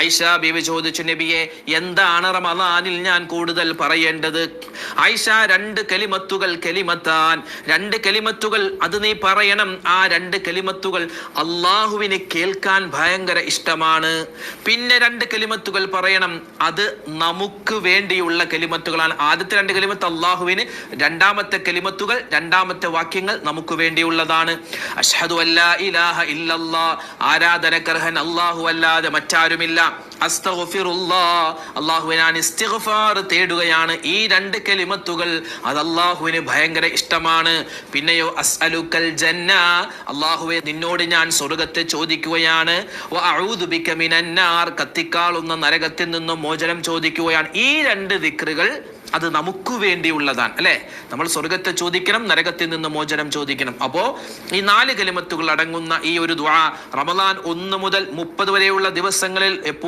ഐഷ ബീവി ചോദിച്ചു, നബിയെ എന്താണ് റമളാനിൽ ഞാൻ കൂടുതൽ പറയേണ്ടത്? ഐഷ, 2 കലിമത്തുകൾ, കലിമത്താൻ, 2 കലിമത്തുകൾ അത് നീ പറയണം. ആ 2 കലിമത്തുകൾ അള്ളാഹുവിന് കേൾക്കാൻ ഭയങ്കര ഇഷ്ടമാണ്. പിന്നെ 2 കലിമത്തുകൾ പറയണം, അത് നമുക്ക് വേണ്ടിയുള്ള കലിമത്തുകളാണ്. ആദ്യത്തെ 2 കലിമത്ത് അള്ളാഹുവിന്, രണ്ടാമത്തെ കലിമത്തുകൾ, രണ്ടാമത്തെ വാക്യങ്ങൾ നമുക്ക് വേണ്ടിയുള്ളതാണ്. അഷ്ഹദു അല്ലാ ഇലാഹ ഇല്ലല്ലാഹ്, ആരാധനക്കർഹൻ അല്ലാഹു അല്ലാതെ മറ്റാരുമില്ല. അസ്തഗ്ഫിറുല്ലാഹ്, അല്ലാഹുവേ ഞാൻ ഇസ്തിഗ്ഫാർ തേടുകയാണ്. ഈ 2 കലിമത്തുകൾ അത് അല്ലാഹുവിന് ഭയങ്കര ഇഷ്ടമാണ്. പിന്നെയോ അസ്അലുക്കൽ ജന്ന, അല്ലാഹുവേ നിന്നോട് ഞാൻ സ്വർഗ്ഗത്തെ ചോദിക്കുകയാണ്. വ അഊദു ബിക മിനന്നാർ, കത്തിക്കാളുന്ന നരകത്തിൽ നിന്നും മോചനം ചോദിക്കുകയാണ്. ഈ 2 ദിക്റുകൾ അത് നമുക്ക് വേണ്ടിയുള്ളതാണ്, അല്ലെ? നമ്മൾ സ്വർഗത്തെ ചോദിക്കണം, നരകത്തിൽ നിന്ന് മോചനം ചോദിക്കണം. അപ്പോ ഈ 4 കലിമത്തുകൾ അടങ്ങുന്ന ഈ ഒരു ദുആ റമളാൻ 1 മുതൽ 30 വരെയുള്ള ദിവസങ്ങളിൽ